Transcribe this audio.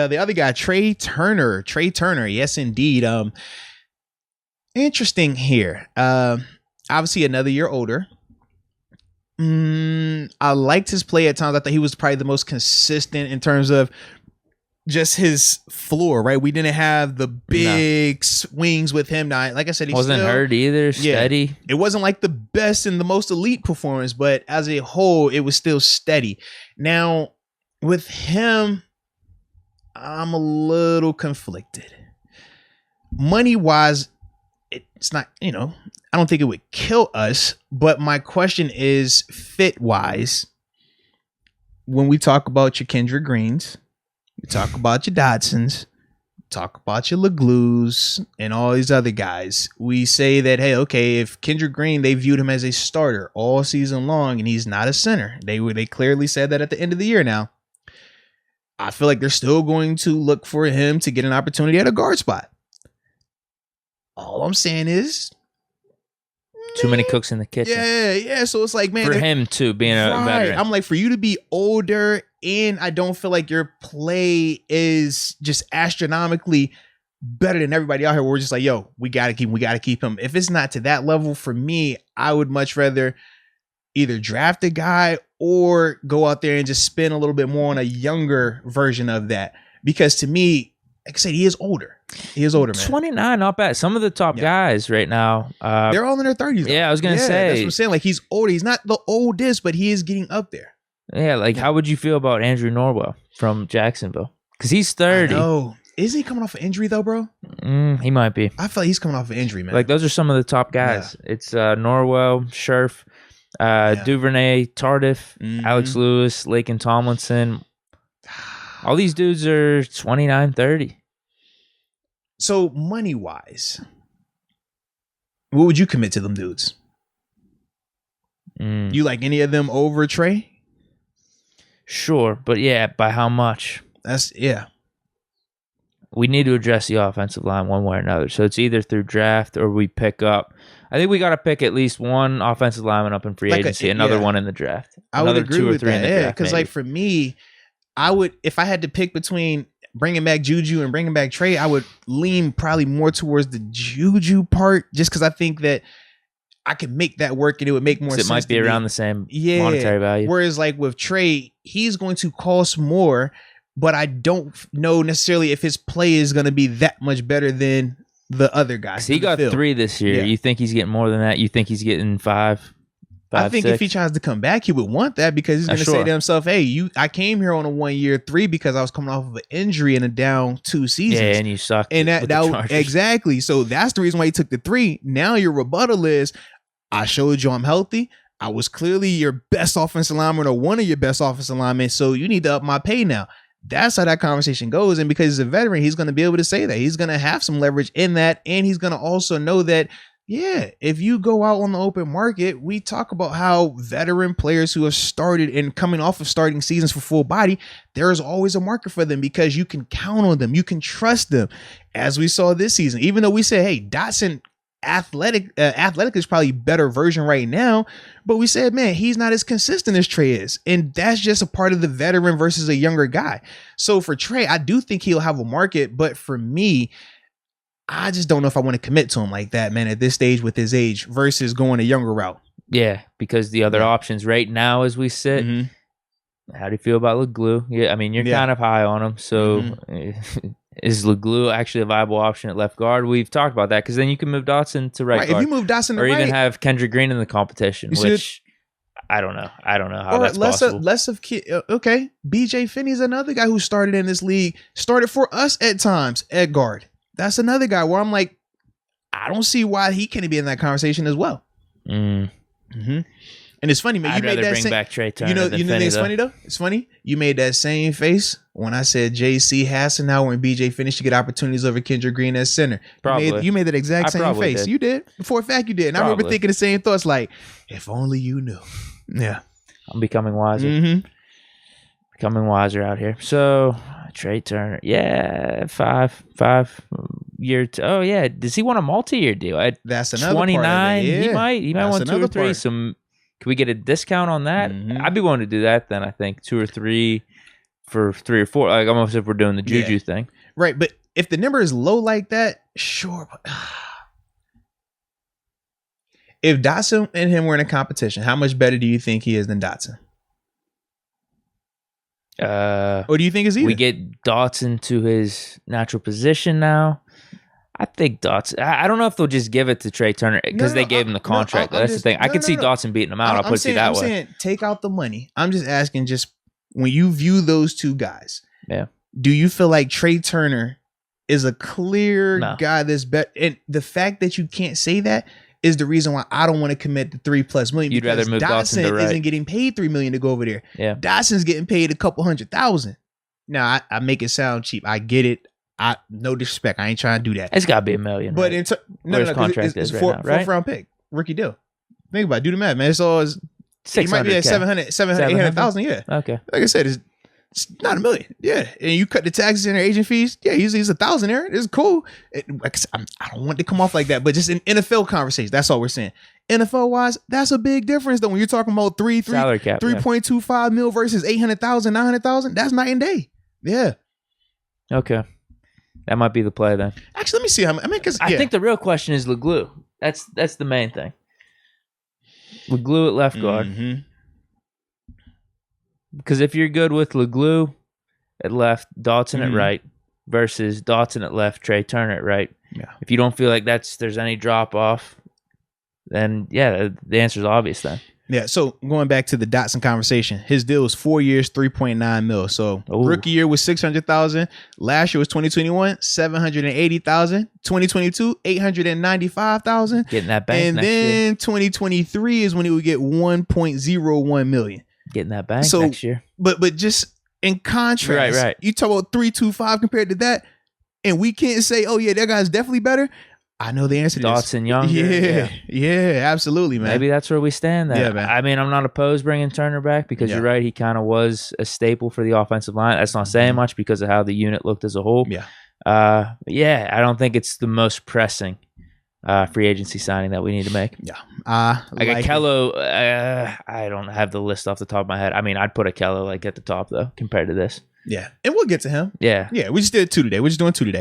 The other guy, Trey Turner. Yes, indeed. Interesting here. Obviously another year older. I liked his play at times. I thought he was probably the most consistent in terms of just his floor, right? We didn't have the big swings with him. Now, like I said, he wasn't hurt either. Steady. Yeah, it wasn't like the best and the most elite performance, but as a whole, it was still steady. Now, with him, I'm a little conflicted. Money-wise, it's not, I don't think it would kill us, but my question is fit-wise. When we talk about your Kendrick Greens, we talk about your Dodsons, talk about your LeGlues, and all these other guys. We say that, hey, okay, if Kendrick Green, they viewed him as a starter all season long, and he's not a center. They clearly said that at the end of the year now. I feel like they're still going to look for him to get an opportunity at a guard spot. All I'm saying is, too many cooks in the kitchen. Yeah. So it's like, man, for him too, being a veteran. I'm like, for you to be older, and I don't feel like your play is just astronomically better than everybody out here. We're just like, yo, we gotta keep him. If it's not to that level, for me, I would much rather either draft a guy or go out there and just spend a little bit more on a younger version of that. Because to me, like I said, he is older. He is older, man. 29, not bad. Some of the top guys right now, they're all in their 30s. Though. Yeah, I was gonna say. That's what I'm saying. Like, he's older. He's not the oldest, but he is getting up there. Yeah, like how would you feel about Andrew Norwell from Jacksonville? Because he's 30. Oh, is he coming off an injury though, bro? He might be. I feel like he's coming off an injury, man. Like those are some of the top guys. Yeah. It's Norwell, Scherf, Duvernay, Tardif, Alex Lewis, Laken Tomlinson. All these dudes are 29, 30. So money-wise, what would you commit to them dudes? You like any of them over Trey? Sure, but by how much? We need to address the offensive line one way or another. So it's either through draft or we pick up. I think we got to pick at least one offensive lineman up in free agency, another one in the draft. I would agree with that. Yeah, because like for me, I would, if I had to pick between bringing back Juju and bringing back Trey, I would lean probably more towards the Juju part, just because I think that I could make that work and it would make more sense. It might be around the same monetary value. Whereas like with Trey, he's going to cost more, but I don't know necessarily if his play is going to be that much better than the other guys. He got 3 this year. Yeah. You think he's getting more than that? You think he's getting 5? I think 6? If he tries to come back, he would want that, because he's going to say to himself, hey, I came here on a 1-year 3 because I was coming off of an injury in a down 2 seasons. Yeah, and you sucked. And that exactly. So that's the reason why he took the 3. Now your rebuttal is, I showed you I'm healthy. I was clearly your best offensive lineman or one of your best offensive linemen, so you need to up my pay now. That's how that conversation goes. And because he's a veteran, he's going to be able to say that. He's going to have some leverage in that. And he's going to also know that, yeah, if you go out on the open market, we talk about how veteran players who have started and coming off of starting seasons for full body, there is always a market for them because you can count on them. You can trust them. As we saw this season, even though we said, hey, Dotson, athletic is probably a better version right now, but we said, man, he's not as consistent as Trey is, and that's just a part of the veteran versus a younger guy. So for Trey, I do think he'll have a market, but for me, I just don't know if I want to commit to him like that, man, at this stage with his age versus going a younger route. Yeah, because the other options right now as we sit, how do you feel about LeGlue? Yeah, I mean, you're kind of high on him, so is LeGlue actually a viable option at left guard? We've talked about that, because then you can move Dotson to right guard. If you move Dotson to or even have Kendrick Green in the competition, which I don't know. I don't know how that's possible. Okay, BJ Finney's another guy who started in this league, started for us at times at guard. That's another guy where I'm like, I don't see why he can't be in that conversation as well. And it's funny, man. I'd rather bring back Trey Turner. You know it's funny though? It's funny. You made that same face when I said J.C. Hassenauer and B.J. finished to get opportunities over Kendrick Green as center. Probably. You made that exact same face. Did. You did. For a fact you did. And I remember thinking the same thoughts, like, if only you knew. Yeah. I'm becoming wiser. Becoming wiser out here. So, Trey Turner. Yeah, 5 year. Oh, yeah. Does he want a multi-year deal? That's another 29. Part of it. Yeah. He might want 2 or 3. Some. Can we get a discount on that? I'd be willing to do that then, I think. 2 or 3 for 3 or 4, like almost if we're doing the Juju thing. Right, but if the number is low like that, sure. But, if Dotson and him were in a competition, how much better do you think he is than Dotson? Or do you think it's either? We get Dotson to his natural position now. I think Dotson. I don't know if they'll just give it to Trai Turner because they gave him the contract. That's the thing. I can see Dotson beating him out. I'll put it that way. I'm saying take out the money. I'm just asking, just when you view those two guys, do you feel like Trai Turner is a clear guy that's better? And the fact that you can't say that is the reason why I don't want to commit the $3+ million. You'd rather move Dotson to right. Isn't getting paid $3 million to go over there. Yeah, Dotson's getting paid a couple $100,000. Now I make it sound cheap. I get it. No disrespect. I ain't trying to do that. It's got to be $1 million. But right? No, contract it's right now, right? 4th round pick, rookie deal. Think about it. Do the math, man. It's all. He might be at 700, 800,000. Yeah. Okay. Like I said, it's not $1 million. Yeah, and you cut the taxes and their agent fees. Yeah, he's $1,000 there. It's cool. I don't want to come off like that, but just in NFL conversation, that's all we're saying. NFL wise, that's a big difference though. When you're talking about salary cap, 3.25 mil versus 800,000, 900,000, that's night and day. Yeah. Okay. That might be the play then. Actually, let me see how. I think the real question is LeGlue. That's the main thing. LeGlue at left guard. Mm-hmm. Because if you're good with LeGlue at left, Dotson at right, versus Dotson at left, Trai Turner at right. Yeah. If you don't feel like there's any drop off, then the answer is obvious then. Yeah, so going back to the Dotson conversation, his deal was 4 years, 3.9 mil. So rookie year was 600,000. Last year was 2021, 780,000. 2022, 895,000. Getting that bank. And next then year. 2023 is when he would get 1.01 million. Getting that bank next year. But just in contrast, right. You talk about 3.25 compared to that, and we can't say, oh yeah, that guy's definitely better. I know the answer to this. Dotson younger. Yeah, absolutely, man. Maybe that's where we stand there. Yeah, man. I mean, I'm not opposed bringing Turner back because you're right. He kind of was a staple for the offensive line. That's not saying much because of how the unit looked as a whole. Yeah. I don't think it's the most pressing free agency signing that we need to make. Yeah. Like Akello, I don't have the list off the top of my head. I mean, I'd put Akello like at the top though compared to this. Yeah. And we'll get to him. Yeah. Yeah. We just did 2 today. We're just doing 2 today.